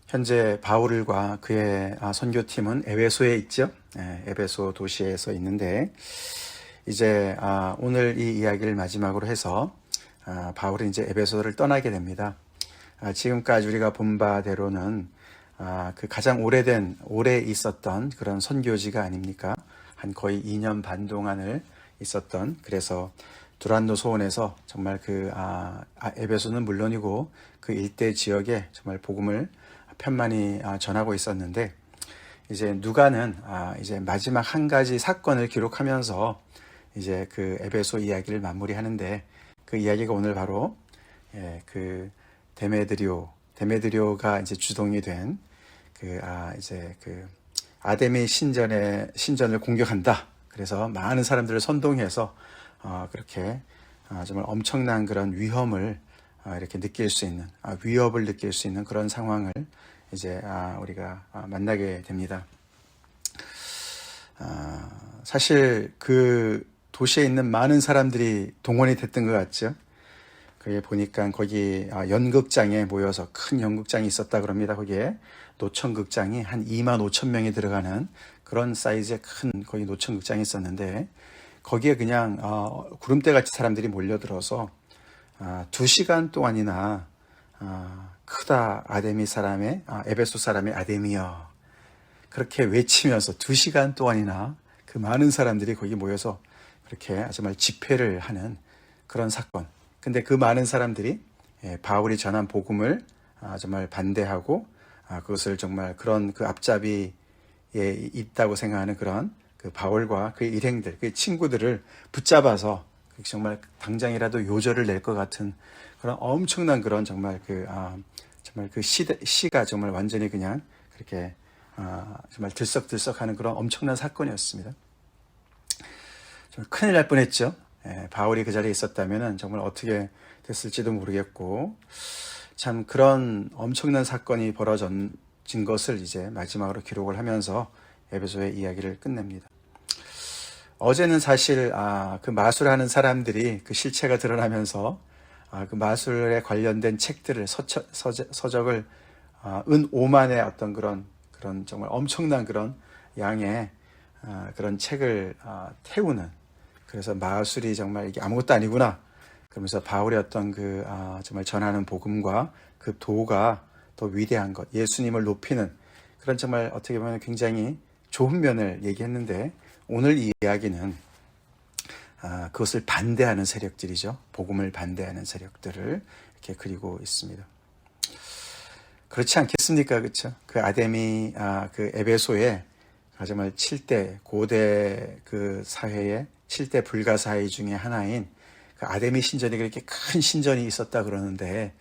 현재 바울과 그의 선교팀은 에베소에 있죠. 에베소 도시에서 있는데 이제 오늘 이 이야기를 마지막으로 해서 바울은 이제 에베소를 떠나게 됩니다. 지금까지 우리가 본 바대로는 그 가장 오래 있었던 그런 선교지가 아닙니까? 한 거의 2년 반 동안을 있었던, 그래서 두란노 소원에서 정말 그 에베소는 물론이고 그 일대 지역에 정말 복음을 편만히 전하고 있었는데, 이제 누가는 이제 마지막 한 가지 사건을 기록하면서 이제 그 에베소 이야기를 마무리하는데, 그 이야기가 오늘 바로 그 데메드리오가 이제 주동이 된 이제 그 아데미 신전을 공격한다. 그래서 많은 사람들을 선동해서 그렇게 정말 엄청난 그런 위험을 이렇게 느낄 수 있는, 위협을 느낄 수 있는 그런 상황을 이제 우리가 만나게 됩니다. 사실 그 도시에 있는 많은 사람들이 동원이 됐던 것 같죠. 거기에 보니까 거기 연극장에 모여서 큰 연극장이 있었다 그럽니다. 거기에 노천극장이 한 2만 5천 명이 들어가는 그런 사이즈의 큰 거기 노천극장이 있었는데, 거기에 그냥 구름대같이 사람들이 몰려들어서 2시간 동안이나 크다 에베소 사람의 아데미여, 그렇게 외치면서 2시간 동안이나 그 많은 사람들이 거기 모여서 그렇게 정말 집회를 하는 그런 사건. 근데 그 많은 사람들이 바울이 전한 복음을 정말 반대하고 그것을 정말 그런 그 앞잡이에 있다고 생각하는 그런 그 바울과 그의 일행들, 그 친구들을 붙잡아서 정말 당장이라도 요절을 낼 것 같은 그런 엄청난 그런 정말 정말 그 시가 정말 완전히 그냥 그렇게 정말 들썩들썩하는 그런 엄청난 사건이었습니다. 정말 큰일 날 뻔했죠. 바울이 그 자리에 있었다면 정말 어떻게 됐을지도 모르겠고, 참 그런 엄청난 사건이 벌어진 것을 이제 마지막으로 기록을 하면서 에베소의 이야기를 끝냅니다. 어제는 사실 그 마술하는 사람들이 그 실체가 드러나면서 그 마술에 관련된 책들을 서적을 은 5만의 어떤 그런 정말 엄청난 그런 양의 그런 책을 태우는, 그래서 마술이 정말 이게 아무것도 아니구나 그러면서 바울의 어떤 그 정말 전하는 복음과 그 도가 더 위대한 것, 예수님을 높이는 그런 정말 어떻게 보면 굉장히 좋은 면을 얘기했는데, 오늘 이 이야기는 그것을 반대하는 세력들이죠. 복음을 반대하는 세력들을 이렇게 그리고 있습니다. 그렇지 않겠습니까? 그렇죠? 그 아데미 그 에베소에 정말 7대 고대 그 사회의 7대 불가사의 중에 하나인 그 아데미 신전이 그렇게 큰 신전이 있었다 그러는데,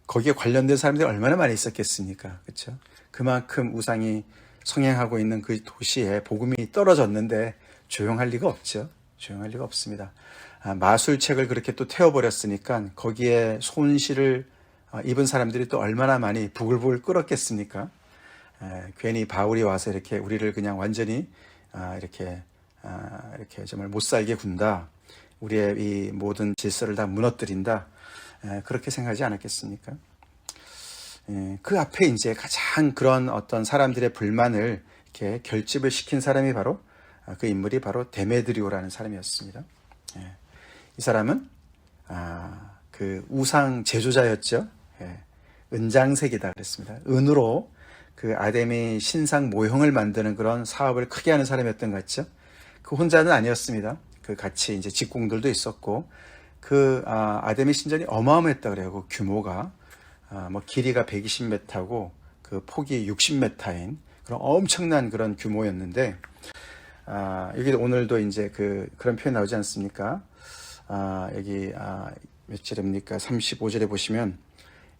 거기에 관련된 사람들이 얼마나 많이 있었겠습니까? 그렇죠? 그만큼 우상이 성행하고 있는 그 도시에 복음이 떨어졌는데 조용할 리가 없죠. 조용할 리가 없습니다. 마술책을 그렇게 또 태워버렸으니까 거기에 손실을 입은 사람들이 또 얼마나 많이 부글부글 끓었겠습니까? 괜히 바울이 와서 이렇게 우리를 그냥 완전히 이렇게 정말 못 살게 군다, 우리의 이 모든 질서를 다 무너뜨린다, 그렇게 생각하지 않았겠습니까? 그 앞에 이제 가장 그런 어떤 사람들의 불만을 이렇게 결집을 시킨 사람이 바로 그 인물이 바로 데메드리오라는 사람이었습니다. 이 사람은 그 우상 제조자였죠. 은장색이다 그랬습니다. 은으로 그 아데미 신상 모형을 만드는 그런 사업을 크게 하는 사람이었던 것 같죠. 그 혼자는 아니었습니다. 그 같이 이제 직공들도 있었고, 그 아데미 신전이 어마어마했다 그래요. 그 규모가 뭐 길이가 120m고 그 폭이 60m인 그런 엄청난 그런 규모였는데, 여기 오늘도 이제 그런 표현 나오지 않습니까? 여기 몇 절입니까? 35절에 보시면,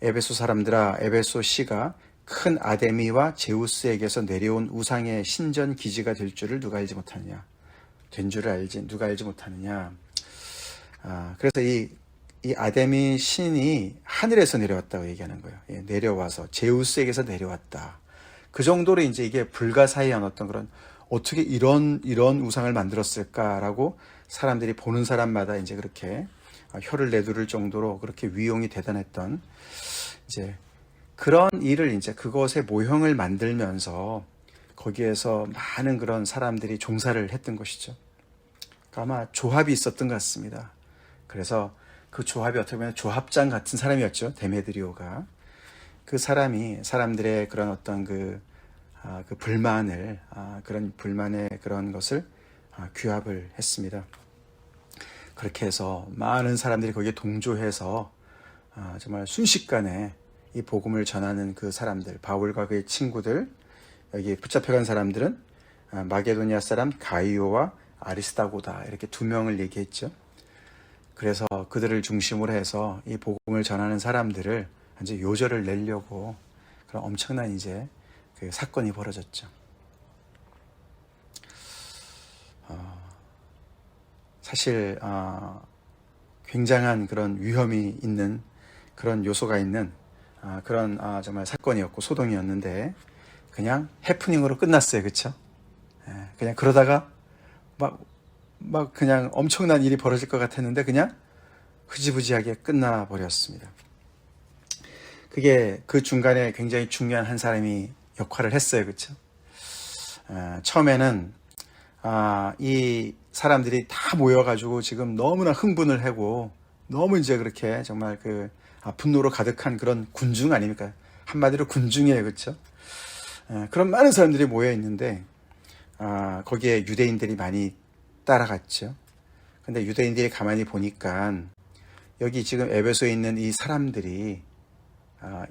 에베소 사람들아, 에베소 시가 큰 아데미와 제우스에게서 내려온 우상의 신전 기지가 될 줄을 누가 알지 못하느냐? 된 줄을 누가 알지 못하느냐? 그래서 이 아데미 신이 하늘에서 내려왔다고 얘기하는 거예요. 내려와서 제우스에게서 내려왔다. 그 정도로 이제 이게 불가사의한 어떤 그런, 어떻게 이런 우상을 만들었을까라고 사람들이 보는 사람마다 이제 그렇게 혀를 내두를 정도로 그렇게 위용이 대단했던 이제 그런 일을 이제 그것의 모형을 만들면서 거기에서 많은 그런 사람들이 종사를 했던 것이죠. 그러니까 아마 조합이 있었던 것 같습니다. 그래서 그 조합이 어떻게 보면 조합장 같은 사람이었죠. 데메드리오가. 그 사람이 사람들의 그런 어떤 그 불만을, 그런 불만의 그런 것을 규합을 했습니다. 그렇게 해서 많은 사람들이 거기에 동조해서 정말 순식간에 이 복음을 전하는 그 사람들, 바울과 그의 친구들, 여기 붙잡혀간 사람들은 마게도니아 사람 가이오와 아리스다고다, 이렇게 두 명을 얘기했죠. 그래서 그들을 중심으로 해서 이 복음을 전하는 사람들을 이제 요절을 내려고 그런 엄청난 이제 그 사건이 벌어졌죠. 사실 굉장한 그런 위험이 있는 그런 요소가 있는 그런 정말 사건이었고 소동이었는데 그냥 해프닝으로 끝났어요. 그렇죠? 그냥 그러다가 막 그냥 엄청난 일이 벌어질 것 같았는데 그냥 흐지부지하게 끝나버렸습니다. 그게 그 중간에 굉장히 중요한 한 사람이 역할을 했어요. 그렇죠? 처음에는 이 사람들이 다 모여가지고 지금 너무나 흥분을 하고 너무 이제 그렇게 정말 그 분노로 가득한 그런 군중 아닙니까? 한마디로 군중이에요. 그렇죠? 그런 많은 사람들이 모여 있는데 거기에 유대인들이 많이 따라갔죠. 근데 유대인들이 가만히 보니까 여기 지금 에베소에 있는 이 사람들이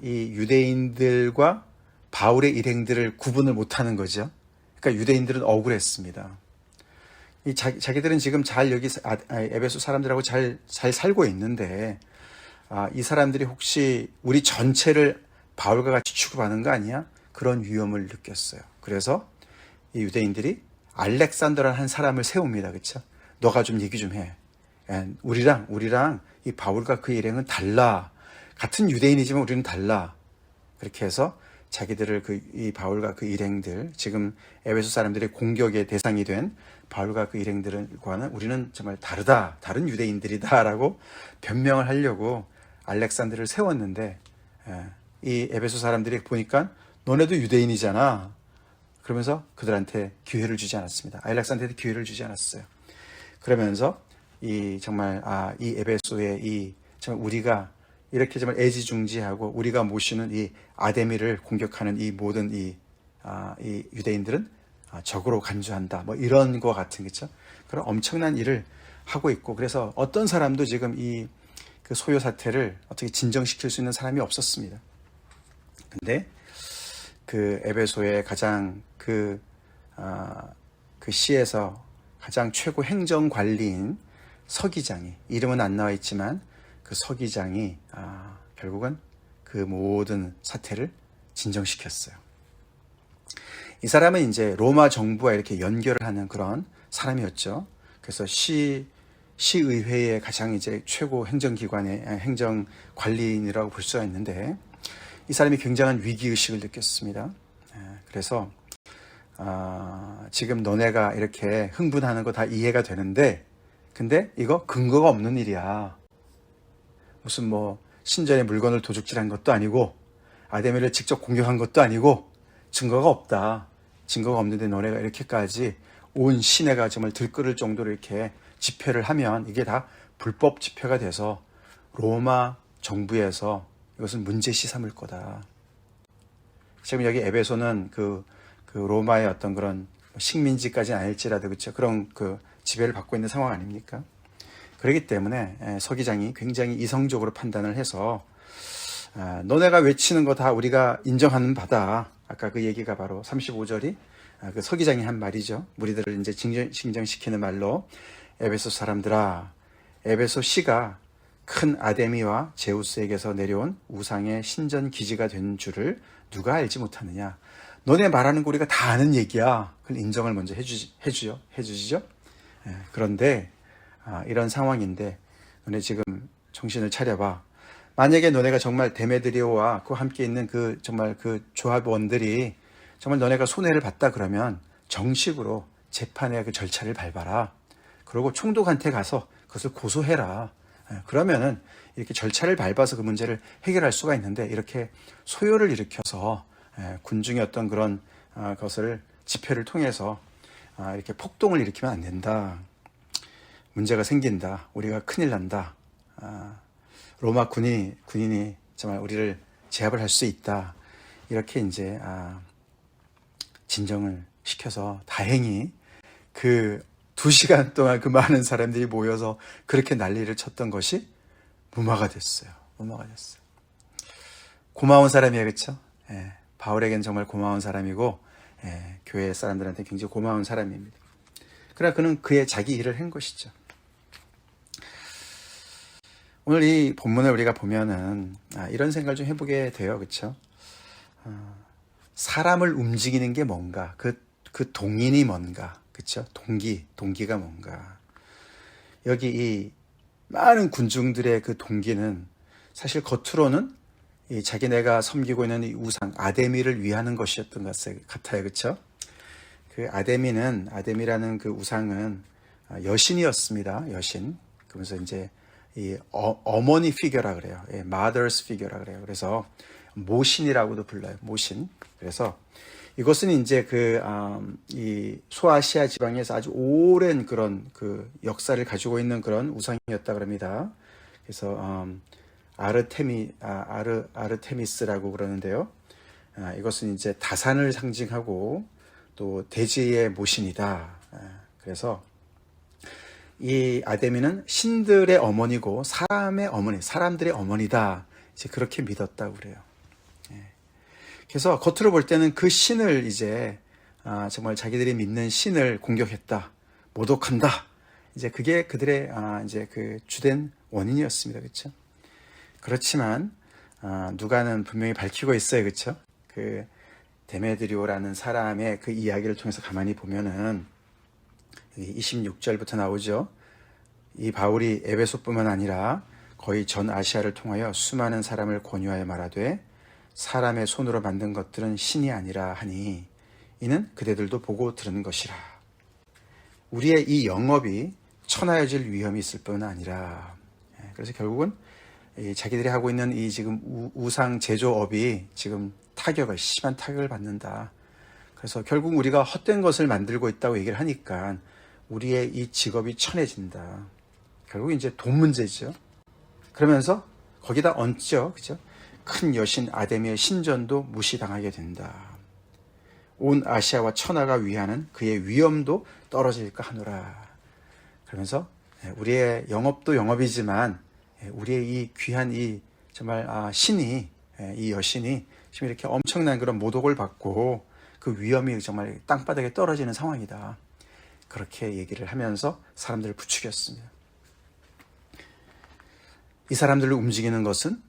이 유대인들과 바울의 일행들을 구분을 못하는 거죠. 그러니까 유대인들은 억울했습니다. 자기들은 지금 잘 여기 에베소 사람들하고 잘 살고 있는데 이 사람들이 혹시 우리 전체를 바울과 같이 취급하는 거 아니야? 그런 위험을 느꼈어요. 그래서 이 유대인들이 알렉산더라는 한 사람을 세웁니다. 그렇죠? 너가 좀 얘기 좀 해. 우리랑 이 바울과 그 일행은 달라. 같은 유대인이지만 우리는 달라. 그렇게 해서 자기들을 이 바울과 그 일행들, 지금 에베소 사람들의 공격의 대상이 된 바울과 그 일행들과는 우리는 정말 다르다, 다른 유대인들이다라고 변명을 하려고 알렉산더를 세웠는데 이 에베소 사람들이 보니까 너네도 유대인이잖아. 그러면서 그들한테 기회를 주지 않았습니다. 알렉산더한테 기회를 주지 않았어요. 그러면서 정말 이 에베소의 정말 우리가 이렇게 정말 애지중지하고 우리가 모시는 이 아데미를 공격하는 이 모든 이 유대인들은 적으로 간주한다. 뭐 이런 거 같은 거죠. 그런 엄청난 일을 하고 있고 그래서 어떤 사람도 지금 그 소요 사태를 어떻게 진정시킬 수 있는 사람이 없었습니다. 근데 그 에베소의 가장 그 시에서 가장 최고 행정관리인 서기장이, 이름은 안 나와 있지만 그 서기장이 결국은 그 모든 사태를 진정시켰어요. 이 사람은 이제 로마 정부와 이렇게 연결을 하는 그런 사람이었죠. 그래서 시의회의 가장 이제 최고 행정기관의 행정관리인이라고 볼 수가 있는데 이 사람이 굉장한 위기의식을 느꼈습니다. 그래서 지금 너네가 이렇게 흥분하는 거 다 이해가 되는데 근데 이거 근거가 없는 일이야. 무슨 뭐 신전의 물건을 도둑질한 것도 아니고 아데미를 직접 공격한 것도 아니고 증거가 없다. 증거가 없는데 너네가 이렇게까지 온 시내가 정말 들끓을 정도로 이렇게 집회를 하면 이게 다 불법 집회가 돼서 로마 정부에서 이것은 문제시 삼을 거다. 지금 여기 에베소는 그 로마의 어떤 그런 식민지까지는 아닐지라도 그렇죠. 그런 그 지배를 받고 있는 상황 아닙니까? 그렇기 때문에 서기장이 굉장히 이성적으로 판단을 해서 너네가 외치는 거 다 우리가 인정하는 바다. 아까 그 얘기가 바로 35절이 그 서기장이 한 말이죠. 무리들을 이제 진정시키는 말로 에베소 사람들아, 에베소 시가 큰 아데미와 제우스에게서 내려온 우상의 신전 기지가 된 줄을 누가 알지 못하느냐. 너네 말하는 거 우리가 다 아는 얘기야. 그걸 인정을 먼저 해주시죠. 그런데 이런 상황인데 너네 지금 정신을 차려봐. 만약에 너네가 정말 데메드리오와 그 함께 있는 그 정말 그 조합원들이 정말 너네가 손해를 봤다 그러면 정식으로 재판의 그 절차를 밟아라. 그리고 총독한테 가서 그것을 고소해라. 그러면은 이렇게 절차를 밟아서 그 문제를 해결할 수가 있는데 이렇게 소요를 일으켜서 군중의 어떤 그런 것을 집회를 통해서 이렇게 폭동을 일으키면 안 된다. 문제가 생긴다. 우리가 큰일 난다. 로마 군인이 정말 우리를 제압을 할 수 있다. 이렇게 이제 진정을 시켜서 다행히 그 2시간 동안 그 많은 사람들이 모여서 그렇게 난리를 쳤던 것이 무마가 됐어요. 무마가 됐어요. 고마운 사람이에요. 그렇죠? 바울에겐 정말 고마운 사람이고 교회 사람들한테 굉장히 고마운 사람입니다. 그러나 그는 그의 자기 일을 한 것이죠. 오늘 이 본문을 우리가 보면은 이런 생각을 좀 해보게 돼요. 그렇죠? 사람을 움직이는 게 뭔가, 그 동인이 뭔가, 그렇죠? 동기가 뭔가. 여기 이 많은 군중들의 그 동기는 사실 겉으로는 이 자기네가 섬기고 있는 이 우상 아데미를 위하는 것이었던 것 같아요. 그렇죠? 그 아데미라는 그 우상은 여신이었습니다. 여신. 그러면서 이제 이 어머니 피겨라 그래요. mother's figure라 그래요. 그래서 모신이라고도 불러요. 모신. 그래서 이것은 이제 이 소아시아 지방에서 아주 오랜 그런 그 역사를 가지고 있는 그런 우상이었다 그럽니다. 그래서 아르테미스라고 그러는데요. 이것은 이제 다산을 상징하고 또 대지의 모신이다. 그래서 이 아데미는 신들의 어머니고 사람들의 어머니다. 이제 그렇게 믿었다고 그래요. 그래서 겉으로 볼 때는 그 신을 이제 정말 자기들이 믿는 신을 공격했다, 모독한다. 이제 그게 그들의 이제 그 주된 원인이었습니다. 그렇죠? 그렇지만 누가는 분명히 밝히고 있어요. 그렇죠? 그 데메드리오라는 사람의 그 이야기를 통해서 가만히 보면은 26절부터 나오죠. 이 바울이 에베소뿐만 아니라 거의 전 아시아를 통하여 수많은 사람을 권유하여 말하되 사람의 손으로 만든 것들은 신이 아니라 하니 이는 그대들도 보고 들은 것이라. 우리의 이 영업이 천하여질 위험이 있을 뿐 아니라, 그래서 결국은 자기들이 하고 있는 이 지금 우상 제조업이 지금 심한 타격을 받는다. 그래서 결국 우리가 헛된 것을 만들고 있다고 얘기를 하니까 우리의 이 직업이 천해진다. 결국 이제 돈 문제죠. 그러면서 거기다 얹죠. 그죠? 큰 여신 아데미의 신전도 무시당하게 된다. 온 아시아와 천하가 위하는 그의 위엄도 떨어질까 하노라. 그러면서 우리의 영업도 영업이지만 우리의 이 귀한 이 정말 신이, 이 여신이 지금 이렇게 엄청난 그런 모독을 받고 그 위엄이 정말 땅바닥에 떨어지는 상황이다. 그렇게 얘기를 하면서 사람들을 부추겼습니다. 이 사람들을 움직이는 것은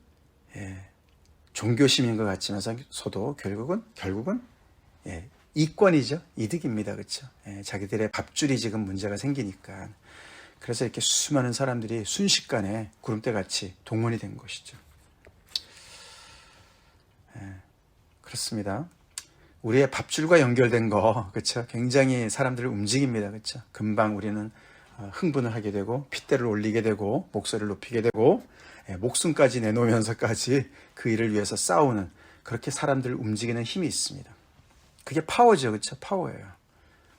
종교심인 것 같지만서도 결국은 이권이죠. 이득입니다. 그렇죠? 자기들의 밥줄이 지금 문제가 생기니까. 그래서 이렇게 수많은 사람들이 순식간에 구름대같이 동원이 된 것이죠. 그렇습니다. 우리의 밥줄과 연결된 거, 그렇죠? 굉장히 사람들을 움직입니다. 그렇죠? 금방 우리는 흥분을 하게 되고 핏대를 올리게 되고 목소리를 높이게 되고 목숨까지 내놓으면서까지 그 일을 위해서 싸우는, 그렇게 사람들을 움직이는 힘이 있습니다. 그게 파워죠. 그렇죠? 파워예요.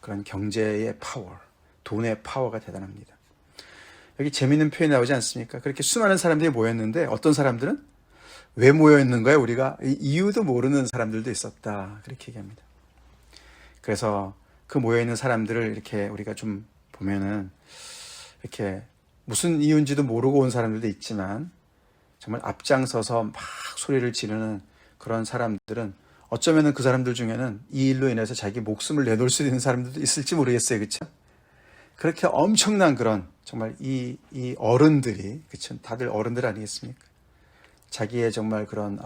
그런 경제의 파워, 돈의 파워가 대단합니다. 여기 재미있는 표현이 나오지 않습니까? 그렇게 수많은 사람들이 모였는데 어떤 사람들은 왜 모여있는 거예요? 우리가 이유도 모르는 사람들도 있었다. 그렇게 얘기합니다. 그래서 그 모여있는 사람들을 이렇게 우리가 좀 보면은 이렇게 무슨 이유인지도 모르고 온 사람들도 있지만 정말 앞장서서 막 소리를 지르는 그런 사람들은 어쩌면은 그 사람들 중에는 이 일로 인해서 자기 목숨을 내놓을 수 있는 사람들도 있을지 모르겠어요. 그렇죠? 그렇게 엄청난 그런 정말 이 어른들이, 그렇죠? 다들 어른들 아니겠습니까? 자기의 정말 그런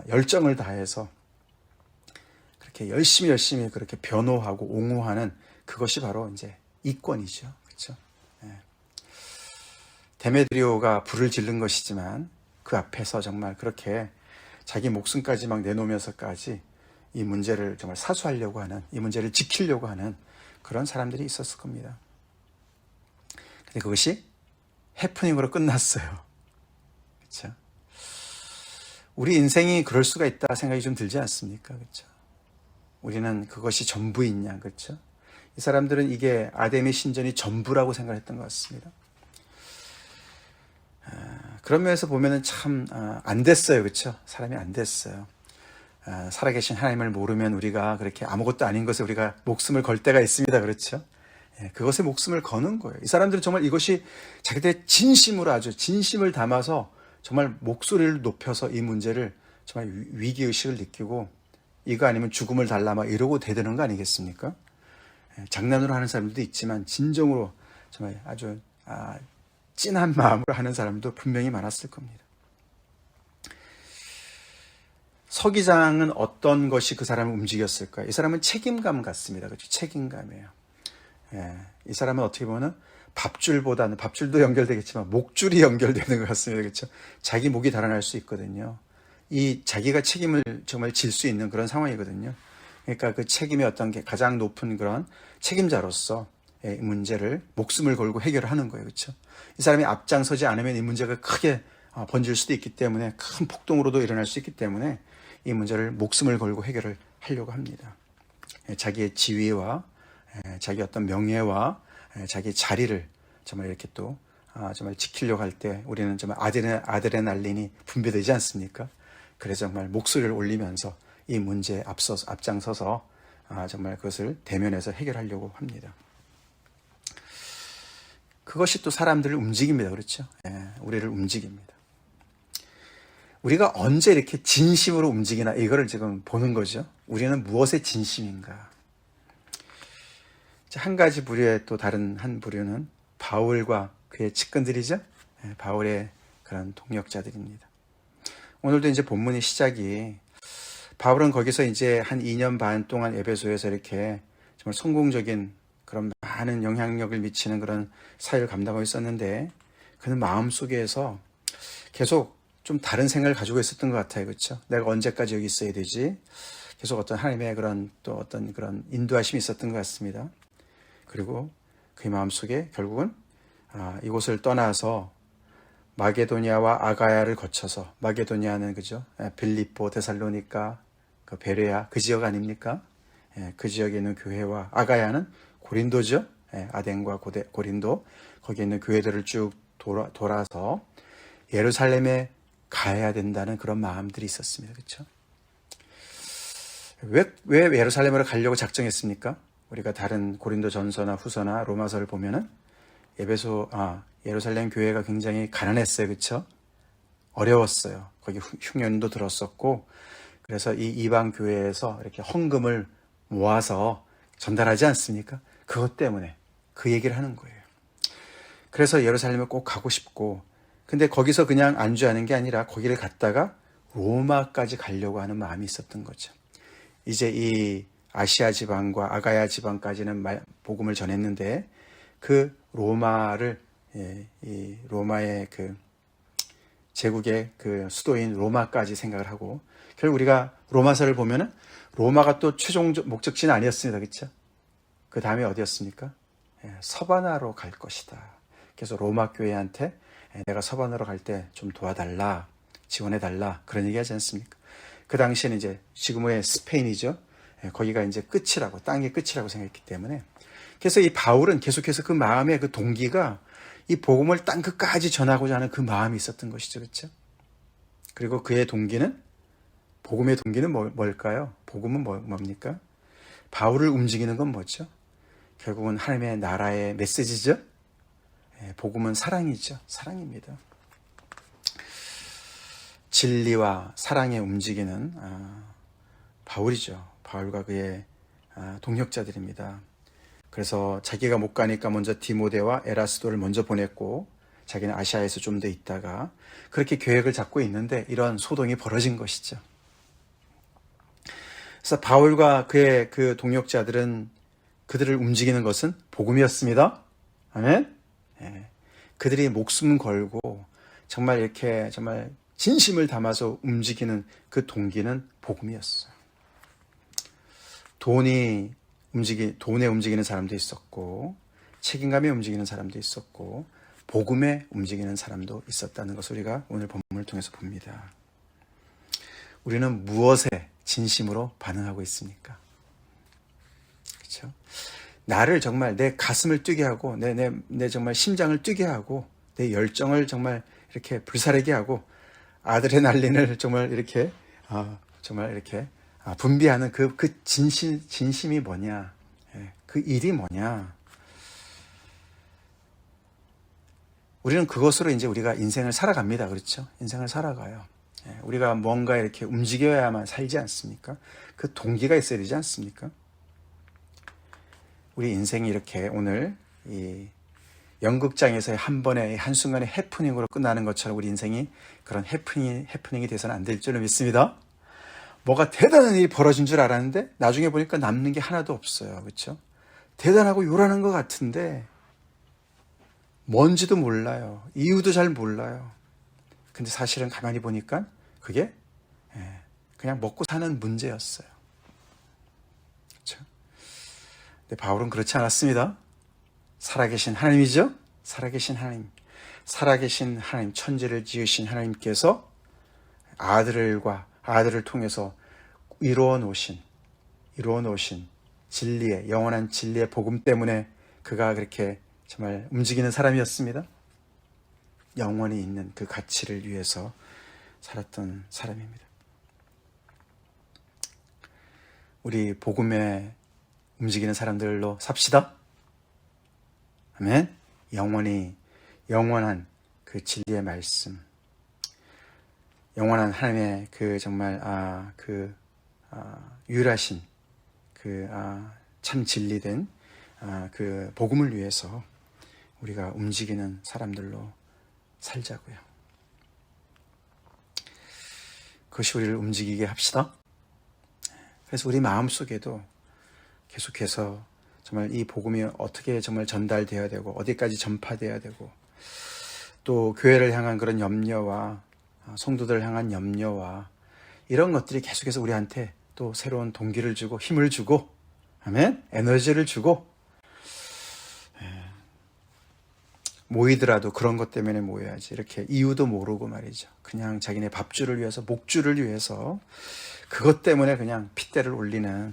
열정을 다해서 그렇게 열심히 그렇게 변호하고 옹호하는 그것이 바로 이제 이권이죠. 그렇죠? 데메드리오가 불을 지른 것이지만 그 앞에서 정말 그렇게 자기 목숨까지 막 내놓으면서까지 이 문제를 정말 사수하려고 하는, 이 문제를 지키려고 하는 그런 사람들이 있었을 겁니다. 근데 그것이 해프닝으로 끝났어요. 그렇죠? 우리 인생이 그럴 수가 있다 생각이 좀 들지 않습니까? 그렇죠? 우리는 그것이 전부이냐, 그렇죠? 이 사람들은 이게 아담의 신전이 전부라고 생각했던 것 같습니다. 그런 면에서 보면은 참 안 됐어요, 그렇죠? 사람이 안 됐어요. 살아계신 하나님을 모르면 우리가 그렇게 아무것도 아닌 것에 우리가 목숨을 걸 때가 있습니다, 그렇죠? 그것에 목숨을 거는 거예요. 이 사람들은 정말 이것이 자기들의 진심으로 아주 진심을 담아서 정말 목소리를 높여서 이 문제를 정말 위기의식을 느끼고 이거 아니면 죽음을 달라 막 이러고 대드는 거 아니겠습니까? 장난으로 하는 사람들도 있지만 진정으로 정말 아주 찐한 마음으로 하는 사람도 분명히 많았을 겁니다. 서기장은 어떤 것이 그 사람을 움직였을까요? 이 사람은 책임감 같습니다. 그렇죠? 책임감이에요. 이 사람은 어떻게 보면 밥줄보다는, 밥줄도 연결되겠지만 목줄이 연결되는 것 같습니다. 그렇죠? 자기 목이 달아날 수 있거든요. 이 자기가 책임을 정말 질 수 있는 그런 상황이거든요. 그러니까 그 책임의 어떤 게 가장 높은 그런 책임자로서 이 문제를 목숨을 걸고 해결하는 거예요. 그렇죠? 이 사람이 앞장서지 않으면 이 문제가 크게 번질 수도 있기 때문에, 큰 폭동으로도 일어날 수 있기 때문에 이 문제를 목숨을 걸고 해결을 하려고 합니다. 자기의 지위와 자기 어떤 명예와 자기 자리를 정말 이렇게 또 정말 지키려고 할 때 우리는 정말 아드레날린이 분비되지 않습니까? 그래서 정말 목소리를 올리면서 이 문제에 앞장서서 정말 그것을 대면해서 해결하려고 합니다. 그것이 또 사람들을 움직입니다. 그렇죠? 우리를 움직입니다. 우리가 언제 이렇게 진심으로 움직이나 이거를 지금 보는 거죠. 우리는 무엇에 진심인가? 한 가지 부류의 또 다른 한 부류는 바울과 그의 측근들이죠. 바울의 그런 동역자들입니다. 오늘도 이제 본문의 시작이 바울은 거기서 이제 한 2년 반 동안 에베소에서 이렇게 정말 성공적인 그런 많은 영향력을 미치는 그런 사역을 감당하고 있었는데 그는 마음속에서 계속 좀 다른 생각을 가지고 있었던 것 같아요. 그렇죠? 내가 언제까지 여기 있어야 되지? 계속 어떤 하나님의 그런 또 어떤 그런 인도하심이 있었던 것 같습니다. 그리고 그의 마음속에 결국은 이곳을 떠나서 마게도니아와 아가야를 거쳐서, 마게도니아는 그죠? 빌립보, 데살로니가, 그 베레아 그 지역 아닙니까? 그 지역에 있는 교회와 아가야는 고린도죠. 아덴과 고린도 거기에 있는 교회들을 쭉 돌아서 예루살렘에 가야 된다는 그런 마음들이 있었습니다. 그렇죠? 왜 예루살렘으로 가려고 작정했습니까? 우리가 다른 고린도 전서나 후서나 로마서를 보면은 예루살렘 교회가 굉장히 가난했어요. 그렇죠? 어려웠어요. 거기 흉년도 들었었고, 그래서 이 이방 교회에서 이렇게 헌금을 모아서 전달하지 않습니까? 그것 때문에 그 얘기를 하는 거예요. 그래서 예루살렘에 꼭 가고 싶고, 근데 거기서 그냥 안주하는 게 아니라 거기를 갔다가 로마까지 가려고 하는 마음이 있었던 거죠. 이제 이 아시아 지방과 아가야 지방까지는 복음을 전했는데 그 로마를 이 로마의 그 제국의 그 수도인 로마까지 생각을 하고, 결국 우리가 로마서를 보면은 로마가 또 최종 목적지는 아니었습니다. 그렇죠? 그 다음에 어디였습니까? 서바나로 갈 것이다. 그래서 로마 교회한테 내가 서바나로 갈 때 좀 도와달라, 지원해달라, 그런 얘기 하지 않습니까? 그 당시에는 이제 지금의 스페인이죠. 거기가 이제 끝이라고, 땅의 끝이라고 생각했기 때문에. 그래서 이 바울은 계속해서 그 마음의 그 동기가 이 복음을 땅 끝까지 전하고자 하는 그 마음이 있었던 것이죠. 그렇죠? 그리고 그의 동기는, 복음의 동기는 뭘까요? 복음은 뭡니까? 바울을 움직이는 건 뭐죠? 결국은 하나님의 나라의 메시지죠. 복음은 사랑이죠. 사랑입니다. 진리와 사랑에 움직이는 바울이죠. 바울과 그의 동역자들입니다. 그래서 자기가 못 가니까 먼저 디모데와 에라스도를 먼저 보냈고, 자기는 아시아에서 좀 더 있다가 그렇게 계획을 잡고 있는데 이런 소동이 벌어진 것이죠. 그래서 바울과 그의 그 동역자들은 그들을 움직이는 것은 복음이었습니다. 아멘. 그들이 목숨 걸고 정말 이렇게 정말 진심을 담아서 움직이는 그 동기는 복음이었어요. 돈에 움직이는 사람도 있었고, 책임감에 움직이는 사람도 있었고, 복음에 움직이는 사람도 있었다는 것을 우리가 오늘 본문을 통해서 봅니다. 우리는 무엇에 진심으로 반응하고 있습니까? 그렇죠? 나를 정말 내 가슴을 뛰게 하고 내 정말 심장을 뛰게 하고 내 열정을 정말 이렇게 불사르게 하고 아드레날린을 정말 이렇게 분비하는 그 진심이 뭐냐? 그 일이 뭐냐? 우리는 그것으로 이제 우리가 인생을 살아갑니다. 그렇죠? 인생을 살아가요. 우리가 뭔가 이렇게 움직여야만 살지 않습니까? 그 동기가 있어야 되지 않습니까? 우리 인생이 이렇게 오늘 이 연극장에서의 한 번의 한순간의 해프닝으로 끝나는 것처럼 우리 인생이 그런 해프닝이 돼서는 안 될 줄로 믿습니다. 뭐가 대단한 일이 벌어진 줄 알았는데 나중에 보니까 남는 게 하나도 없어요. 그렇죠? 대단하고 요란한 것 같은데 뭔지도 몰라요. 이유도 잘 몰라요. 근데 사실은 가만히 보니까 그게 그냥 먹고 사는 문제였어요. 그렇죠? 근데 바울은 그렇지 않았습니다. 살아계신 하나님이죠. 살아계신 하나님, 천지를 지으신 하나님께서 아들을 통해서 이루어 놓으신 진리의 영원한 진리의 복음 때문에 그가 그렇게 정말 움직이는 사람이었습니다. 영원히 있는 그 가치를 위해서 살았던 사람입니다. 우리 복음에 움직이는 사람들로 삽시다. 아멘. 영원한 그 진리의 말씀, 영원한 하나님의 그 정말 유일하신 그 참 진리된 그 복음을 위해서 우리가 움직이는 사람들로 살자고요. 그것이 우리를 움직이게 합시다. 그래서 우리 마음속에도 계속해서 정말 이 복음이 어떻게 정말 전달되어야 되고 어디까지 전파되어야 되고 또 교회를 향한 그런 염려와 성도들을 향한 염려와 이런 것들이 계속해서 우리한테 또 새로운 동기를 주고 힘을 주고 아멘? 에너지를 주고 모이더라도 그런 것 때문에 모여야지 이렇게 이유도 모르고 말이죠. 그냥 자기네 밥줄을 위해서 목줄을 위해서 그것 때문에 그냥 핏대를 올리는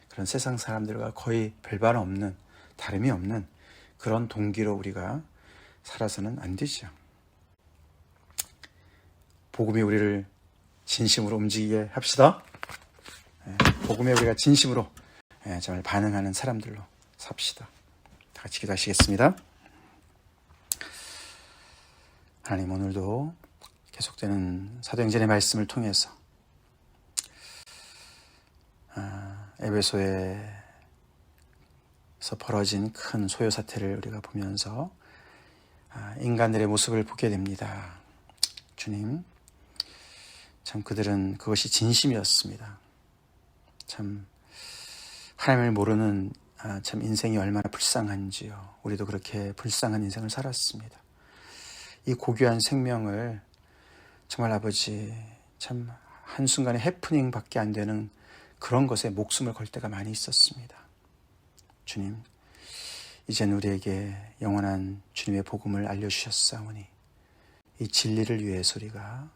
그런 세상 사람들과 거의 별반 없는 다름이 없는 그런 동기로 우리가 살아서는 안 되죠. 복음이 우리를 진심으로 움직이게 합시다. 복음에 우리가 진심으로 정말 반응하는 사람들로 삽시다. 다 같이 기도하시겠습니다. 하나님, 오늘도 계속되는 사도행전의 말씀을 통해서 에베소에서 벌어진 큰 소요 사태를 우리가 보면서 인간들의 모습을 보게 됩니다. 주님, 참 그들은 그것이 진심이었습니다. 참 하나님을 모르는 참 인생이 얼마나 불쌍한지요. 우리도 그렇게 불쌍한 인생을 살았습니다. 이 고귀한 생명을 정말 아버지 참 한순간에 해프닝밖에 안 되는 그런 것에 목숨을 걸 때가 많이 있었습니다. 주님, 이제는 우리에게 영원한 주님의 복음을 알려주셨사오니 이 진리를 위해서 우리가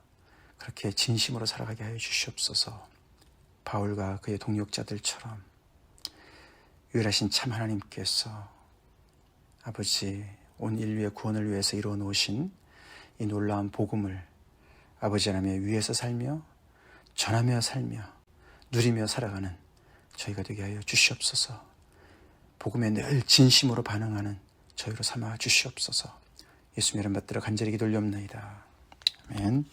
그렇게 진심으로 살아가게 하여 주시옵소서. 바울과 그의 동역자들처럼 유일하신 참 하나님께서 아버지 온 인류의 구원을 위해서 이루어 놓으신 이 놀라운 복음을 아버지 하나님의 위에서 살며 전하며 살며 누리며 살아가는 저희가 되게 하여 주시옵소서. 복음에 늘 진심으로 반응하는 저희로 삼아 주시옵소서. 예수님 이름 받들어 간절히 기도 올려옵나이다. 아멘.